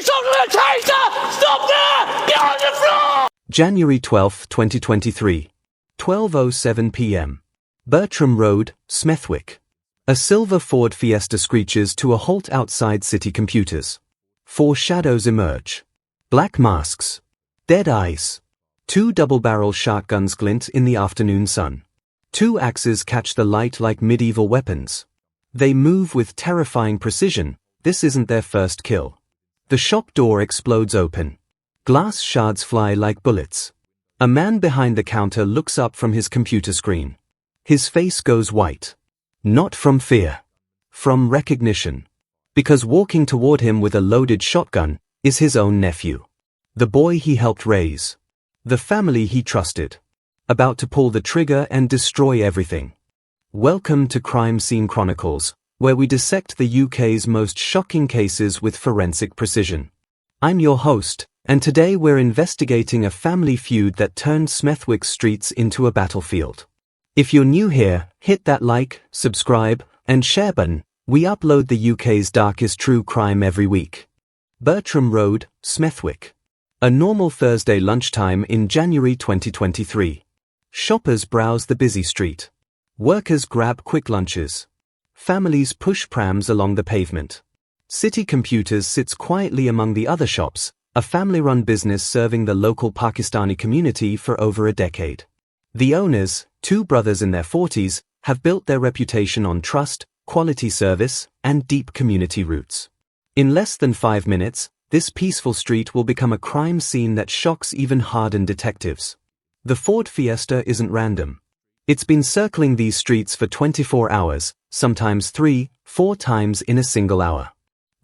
Something a taser! Stop there! Get on the floor! January 12, 2023. 12:07 p.m. Bertram Road, Smethwick. A silver Ford Fiesta screeches to a halt outside City Computers. 4 shadows emerge. Black masks. Dead eyes. 2 double-barrel shotguns glint in the afternoon sun. 2 axes catch the light like medieval weapons. They move with terrifying precision. This isn't their first kill. The shop door explodes open. Glass shards fly like bullets. A man behind the counter looks up from his computer screen. His face goes white. Not from fear. From recognition. Because walking toward him with a loaded shotgun is his own nephew. The boy he helped raise. The family he trusted. About to pull the trigger and destroy everything. Welcome to Crime Scene Chronicles, where we dissect the UK's most shocking cases with forensic precision. I'm your host, and today we're investigating a family feud that turned Smethwick streets into a battlefield. If you're new here, hit that like, subscribe, and share button. We upload the UK's darkest true crime every week. Bertram Road, Smethwick. A normal Thursday lunchtime in January 2023. Shoppers browse the busy street. Workers grab quick lunches. Families push prams along the pavement. City Computers sits quietly among the other shops, a family-run business serving the local Pakistani community for over a decade. The owners, 2 brothers in their 40s, have built their reputation on trust, quality service, and deep community roots. In less than 5 minutes, this peaceful street will become a crime scene that shocks even hardened detectives. The Ford Fiesta isn't random. It's been circling these streets for 24 hours, sometimes 3-4 times in a single hour.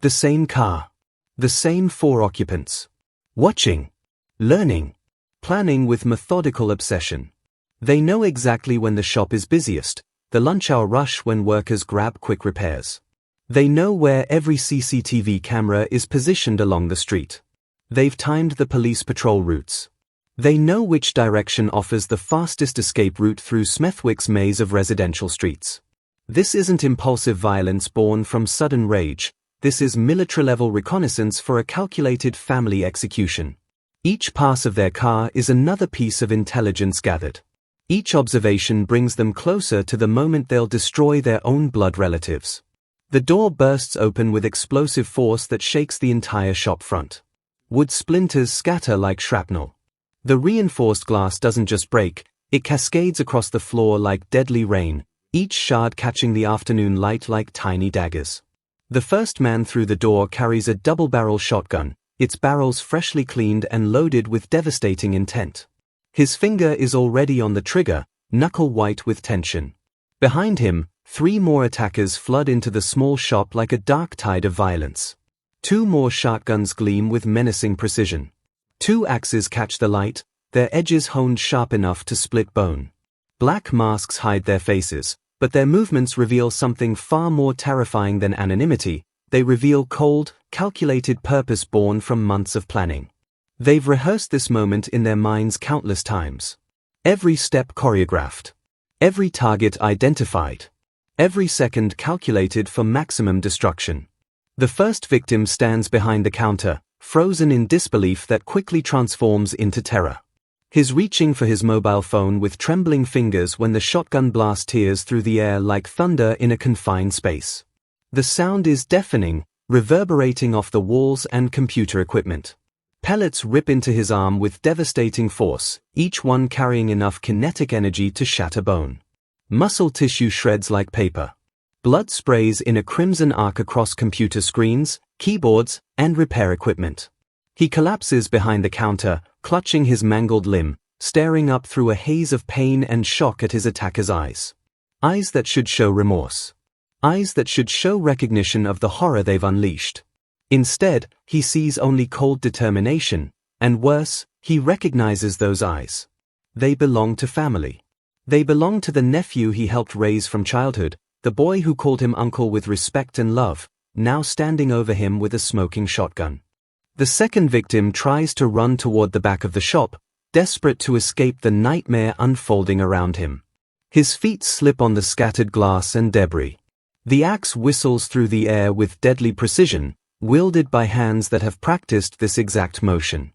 The same car. The same 4 occupants. Watching. Learning. Planning with methodical obsession. They know exactly when the shop is busiest, the lunch hour rush when workers grab quick repairs. They know where every CCTV camera is positioned along the street. They've timed the police patrol routes. They know which direction offers the fastest escape route through Smethwick's maze of residential streets. This isn't impulsive violence born from sudden rage. This is military-level reconnaissance for a calculated family execution. Each pass of their car is another piece of intelligence gathered. Each observation brings them closer to the moment they'll destroy their own blood relatives. The door bursts open with explosive force that shakes the entire shop front. Wood splinters scatter like shrapnel. The reinforced glass doesn't just break, it cascades across the floor like deadly rain, each shard catching the afternoon light like tiny daggers. The first man through the door carries a double-barrel shotgun, its barrels freshly cleaned and loaded with devastating intent. His finger is already on the trigger, knuckle white with tension. Behind him, 3 more attackers flood into the small shop like a dark tide of violence. 2 more shotguns gleam with menacing precision. 2 axes catch the light, their edges honed sharp enough to split bone. Black masks hide their faces, but their movements reveal something far more terrifying than anonymity. They reveal cold, calculated purpose born from months of planning. They've rehearsed this moment in their minds countless times. Every step choreographed. Every target identified. Every second calculated for maximum destruction. The first victim stands behind the counter, frozen in disbelief that quickly transforms into terror. He's reaching for his mobile phone with trembling fingers when the shotgun blast tears through the air like thunder in a confined space. The sound is deafening, reverberating off the walls and computer equipment. Pellets rip into his arm with devastating force, each one carrying enough kinetic energy to shatter bone. Muscle tissue shreds like paper. Blood sprays in a crimson arc across computer screens, keyboards, and repair equipment. He collapses behind the counter, clutching his mangled limb, staring up through a haze of pain and shock at his attacker's eyes. Eyes that should show remorse. Eyes that should show recognition of the horror they've unleashed. Instead, he sees only cold determination, and worse, he recognizes those eyes. They belong to family. They belong to the nephew he helped raise from childhood, the boy who called him uncle with respect and love, now standing over him with a smoking shotgun. The second victim tries to run toward the back of the shop, desperate to escape the nightmare unfolding around him. His feet slip on the scattered glass and debris. The axe whistles through the air with deadly precision, wielded by hands that have practiced this exact motion.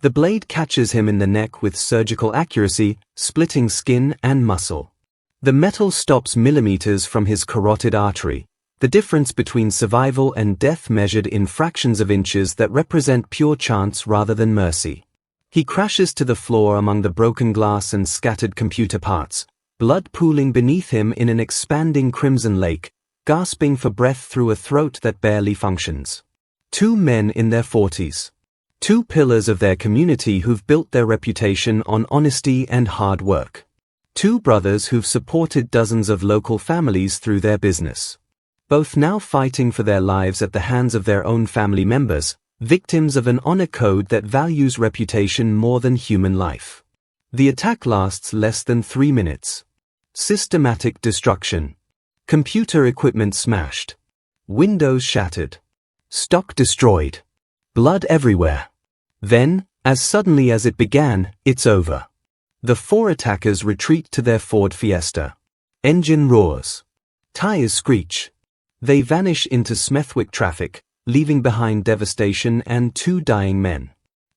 The blade catches him in the neck with surgical accuracy, splitting skin and muscle. The metal stops millimeters from his carotid artery, the difference between survival and death measured in fractions of inches that represent pure chance rather than mercy. He crashes to the floor among the broken glass and scattered computer parts, blood pooling beneath him in an expanding crimson lake, gasping for breath through a throat that barely functions. Two men in their 40s. Two pillars of their community who've built their reputation on honesty and hard work. Two brothers who've supported dozens of local families through their business. Both now fighting for their lives at the hands of their own family members, victims of an honor code that values reputation more than human life. The attack lasts less than 3 minutes. Systematic destruction. Computer equipment smashed. Windows shattered. Stock destroyed. Blood everywhere. Then, as suddenly as it began, it's over. The four attackers retreat to their Ford Fiesta. Engine roars. Tires screech. They vanish into Smethwick traffic, leaving behind devastation and 2 dying men.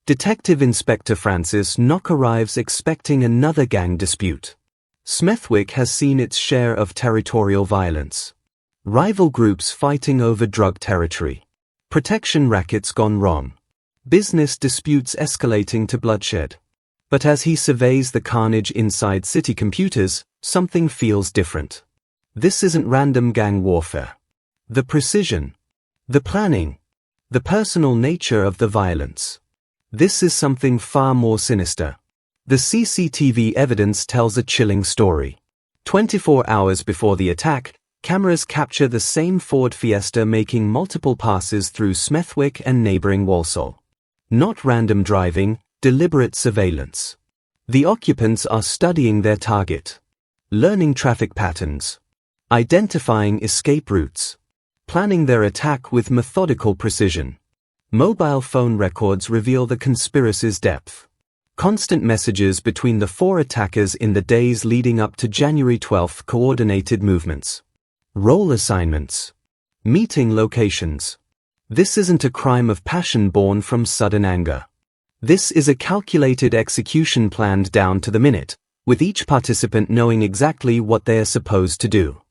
Detective Inspector Francis Knock arrives expecting another gang dispute. Smethwick has seen its share of territorial violence. Rival groups fighting over drug territory. Protection rackets gone wrong. Business disputes escalating to bloodshed. But as he surveys the carnage inside city computers, something feels different. This isn't random gang warfare. The precision, the planning, the personal nature of the violence. This is something far more sinister. The CCTV evidence tells a chilling story. 24 hours before the attack, cameras capture the same Ford Fiesta making multiple passes through Smethwick and neighboring Walsall. Not random driving, deliberate surveillance. The occupants are studying their target, learning traffic patterns, identifying escape routes, planning their attack with methodical precision. Mobile phone records reveal the conspiracy's depth. Constant messages between the 4 attackers in the days leading up to January 12, coordinated movements. Role assignments. Meeting locations. This isn't a crime of passion born from sudden anger. This is a calculated execution planned down to the minute, with each participant knowing exactly what they are supposed to do.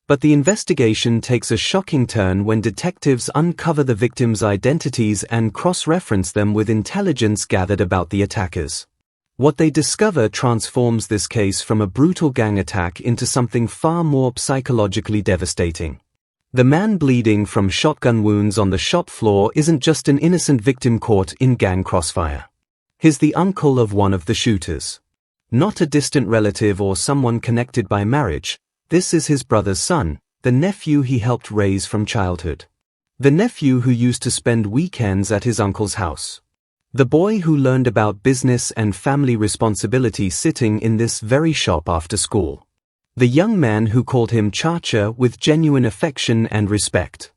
But the investigation takes a shocking turn when detectives uncover the victims' identities and cross-reference them with intelligence gathered about the attackers. What they discover transforms this case from a brutal gang attack into something far more psychologically devastating. The man bleeding from shotgun wounds on the shop floor isn't just an innocent victim caught in gang crossfire. He's the uncle of one of the shooters. Not a distant relative or someone connected by marriage. This is his brother's son, the nephew he helped raise from childhood. The nephew who used to spend weekends at his uncle's house. The boy who learned about business and family responsibility sitting in this very shop after school. The young man who called him Chacha with genuine affection and respect.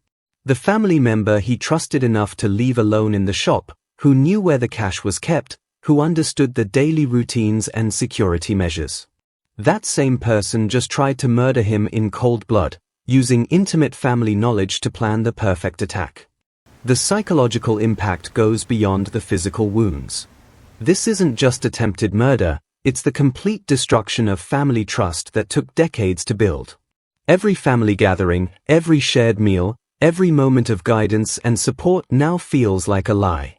The family member he trusted enough to leave alone in the shop, who knew where the cash was kept, who understood the daily routines and security measures. That same person just tried to murder him in cold blood, using intimate family knowledge to plan the perfect attack. The psychological impact goes beyond the physical wounds. This isn't just attempted murder, it's the complete destruction of family trust that took decades to build. Every family gathering, every shared meal, every moment of guidance and support now feels like a lie.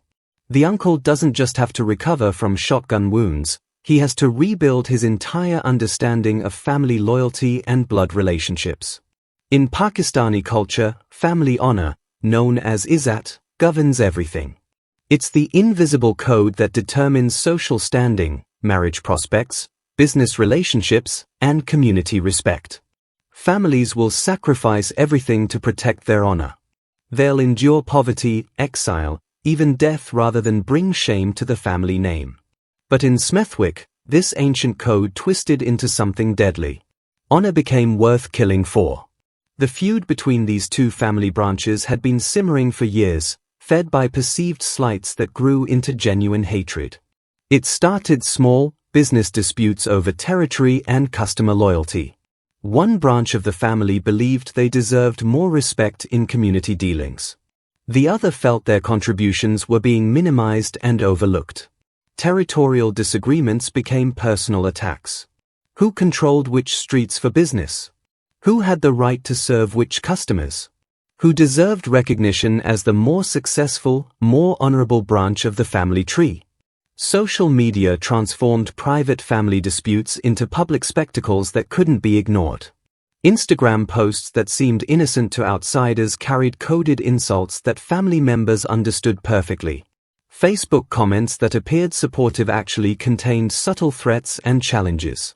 The uncle doesn't just have to recover from shotgun wounds, he has to rebuild his entire understanding of family loyalty and blood relationships. In Pakistani culture, family honor, known as Izzat, governs everything. It's the invisible code that determines social standing, marriage prospects, business relationships, and community respect. Families will sacrifice everything to protect their honor. They'll endure poverty, exile, even death rather than bring shame to the family name. But in Smethwick, this ancient code twisted into something deadly. Honor became worth killing for. The feud between these two family branches had been simmering for years, fed by perceived slights that grew into genuine hatred. It started small, business disputes over territory and customer loyalty. One branch of the family believed they deserved more respect in community dealings. The other felt their contributions were being minimized and overlooked. Territorial disagreements became personal attacks. Who controlled which streets for business? Who had the right to serve which customers? Who deserved recognition as the more successful, more honorable branch of the family tree? Social media transformed private family disputes into public spectacles that couldn't be ignored. Instagram posts that seemed innocent to outsiders carried coded insults that family members understood perfectly. Facebook comments that appeared supportive actually contained subtle threats and challenges.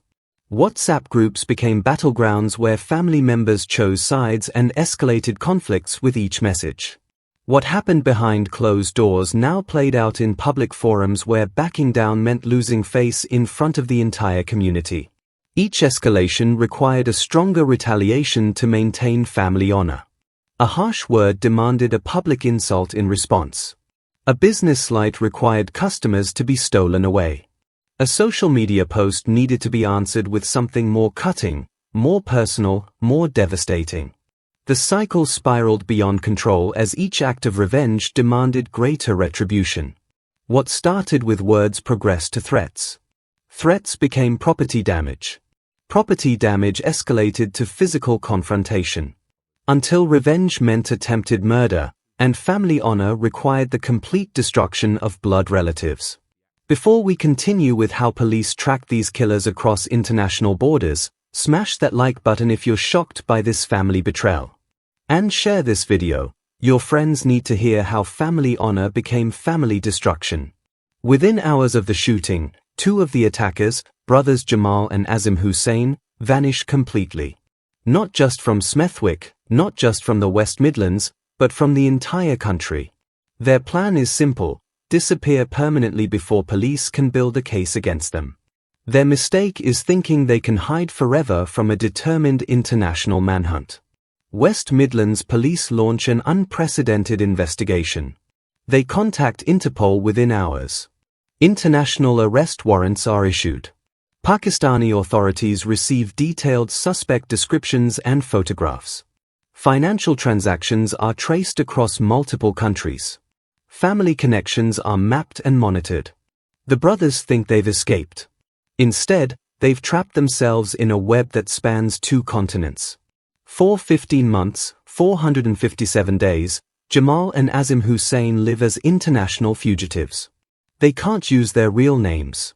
WhatsApp groups became battlegrounds where family members chose sides and escalated conflicts with each message. What happened behind closed doors now played out in public forums where backing down meant losing face in front of the entire community. Each escalation required a stronger retaliation to maintain family honor. A harsh word demanded a public insult in response. A business slight required customers to be stolen away. A social media post needed to be answered with something more cutting, more personal, more devastating. The cycle spiraled beyond control as each act of revenge demanded greater retribution. What started with words progressed to threats. Threats became property damage. Property damage escalated to physical confrontation. Until revenge meant attempted murder, and family honor required the complete destruction of blood relatives. Before we continue with how police track these killers across international borders, smash that like button if you're shocked by this family betrayal. And share this video. Your friends need to hear how family honor became family destruction. Within hours of the shooting, two of the attackers, brothers Jamal and Azim Hussein, vanish completely. Not just from Smethwick, not just from the West Midlands, but from the entire country. Their plan is simple: disappear permanently before police can build a case against them. Their mistake is thinking they can hide forever from a determined international manhunt. West Midlands police launch an unprecedented investigation. They contact Interpol within hours. International arrest warrants are issued. Pakistani authorities receive detailed suspect descriptions and photographs. Financial transactions are traced across multiple countries. Family connections are mapped and monitored. The brothers think they've escaped. Instead, they've trapped themselves in a web that spans 2 continents. For 15 months, 457 days, Jamal and Azim Hussein live as international fugitives. They can't use their real names.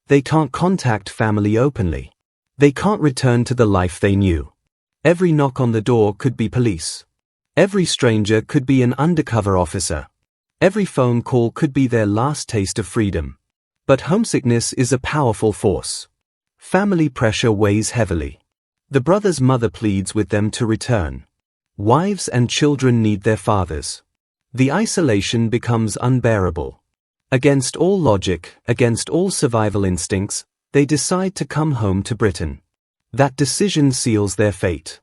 They can't contact family openly. They can't return to the life they knew. Every knock on the door could be police. Every stranger could be an undercover officer. Every phone call could be their last taste of freedom. But homesickness is a powerful force. Family pressure weighs heavily. The brothers' mother pleads with them to return. Wives and children need their fathers. The isolation becomes unbearable. Against all logic, against all survival instincts, they decide to come home to Britain. That decision seals their fate.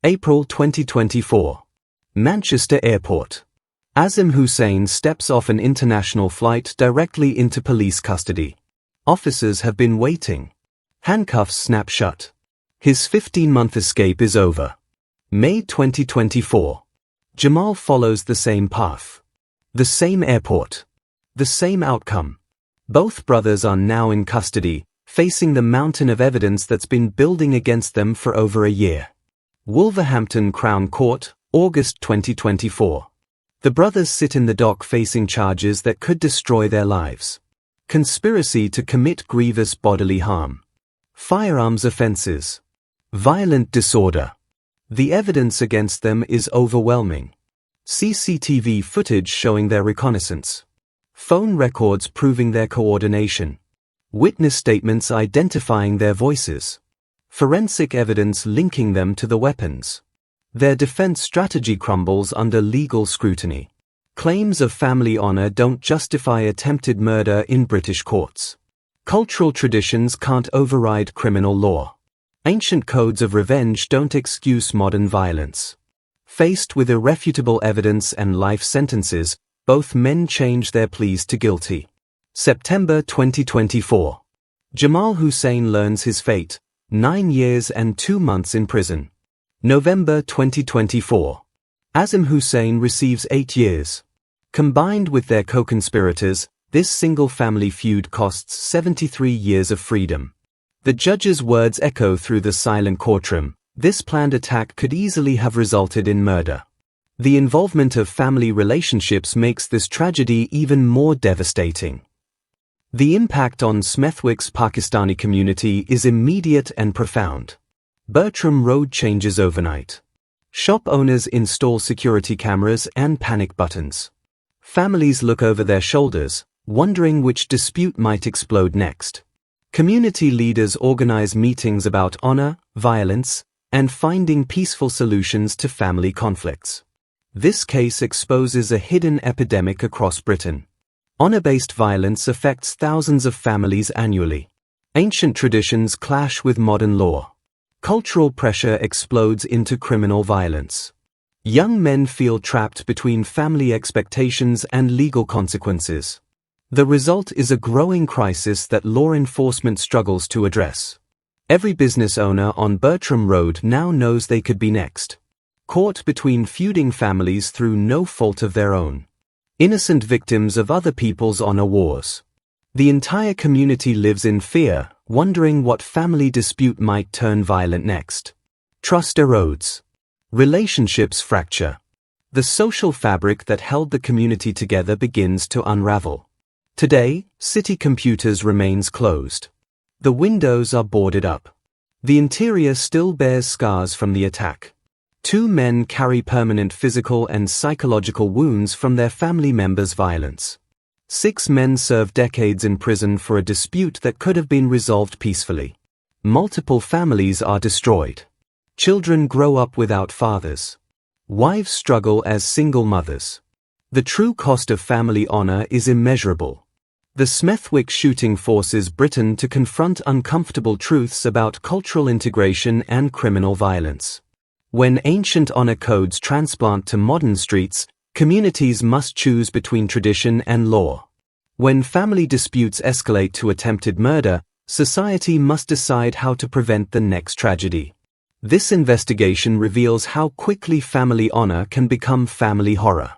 April 2024. Manchester Airport. Azim Hussein steps off an international flight directly into police custody. Officers have been waiting. Handcuffs snap shut. His 15-month escape is over. May 2024. Jamal follows the same path. The same airport. The same outcome. Both brothers are now in custody, facing the mountain of evidence that's been building against them for over a year. Wolverhampton Crown Court, August 2024. The brothers sit in the dock facing charges that could destroy their lives. Conspiracy to commit grievous bodily harm. Firearms offences. Violent disorder. The evidence against them is overwhelming. CCTV footage showing their reconnaissance. Phone records proving their coordination. Witness statements identifying their voices. Forensic evidence linking them to the weapons. Their defense strategy crumbles under legal scrutiny. Claims of family honor don't justify attempted murder in British courts. Cultural traditions can't override criminal law. Ancient codes of revenge don't excuse modern violence. Faced with irrefutable evidence and life sentences, both men change their pleas to guilty. September 2024. Jamal Hussein learns his fate, 9 years and 2 months in prison. November 2024. Azim Hussein receives 8 years. Combined with their co-conspirators, this single-family feud costs 73 years of freedom. The judge's words echo through the silent courtroom. This planned attack could easily have resulted in murder. The involvement of family relationships makes this tragedy even more devastating. The impact on Smethwick's Pakistani community is immediate and profound. Bertram Road changes overnight. Shop owners install security cameras and panic buttons. Families look over their shoulders, wondering which dispute might explode next. Community leaders organize meetings about honor, violence, and finding peaceful solutions to family conflicts. This case exposes a hidden epidemic across Britain. Honor-based violence affects thousands of families annually. Ancient traditions clash with modern law. Cultural pressure explodes into criminal violence. Young men feel trapped between family expectations and legal consequences. The result is a growing crisis that law enforcement struggles to address. Every business owner on Bertram Road now knows they could be next. Caught between feuding families through no fault of their own. Innocent victims of other people's honor wars. The entire community lives in fear, wondering what family dispute might turn violent next. Trust erodes. Relationships fracture. The social fabric that held the community together begins to unravel. Today, city computers remains closed. The windows are boarded up. The interior still bears scars from the attack. 2 men carry permanent physical and psychological wounds from their family members' violence. 6 men serve decades in prison for a dispute that could have been resolved peacefully. Multiple families are destroyed. Children grow up without fathers. Wives struggle as single mothers. The true cost of family honor is immeasurable. The Smethwick shooting forces Britain to confront uncomfortable truths about cultural integration and criminal violence. When ancient honor codes transplant to modern streets, communities must choose between tradition and law. When family disputes escalate to attempted murder, society must decide how to prevent the next tragedy. This investigation reveals how quickly family honor can become family horror.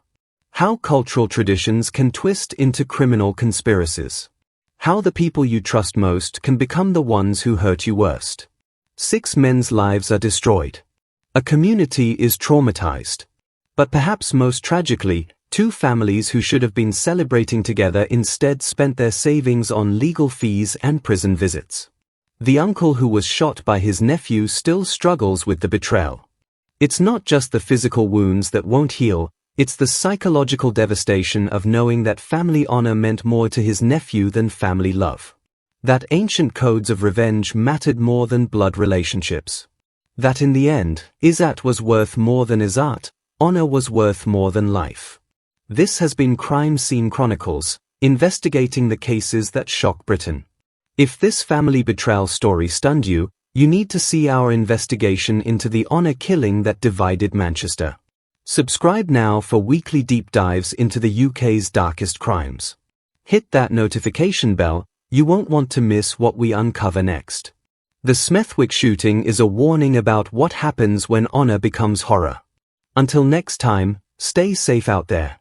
How cultural traditions can twist into criminal conspiracies. How the people you trust most can become the ones who hurt you worst. 6 men's lives are destroyed. A community is traumatized. But perhaps most tragically, 2 families who should have been celebrating together instead spent their savings on legal fees and prison visits. The uncle who was shot by his nephew still struggles with the betrayal. It's not just the physical wounds that won't heal, it's the psychological devastation of knowing that family honor meant more to his nephew than family love. That ancient codes of revenge mattered more than blood relationships. That in the end, Izzat was worth more than Izzat, honor was worth more than life. This has been Crime Scene Chronicles, investigating the cases that shock Britain. If this family betrayal story stunned you, you need to see our investigation into the honor killing that divided Manchester. Subscribe now for weekly deep dives into the UK's darkest crimes. Hit that notification bell, you won't want to miss what we uncover next. The Smethwick shooting is a warning about what happens when honor becomes horror. Until next time, stay safe out there.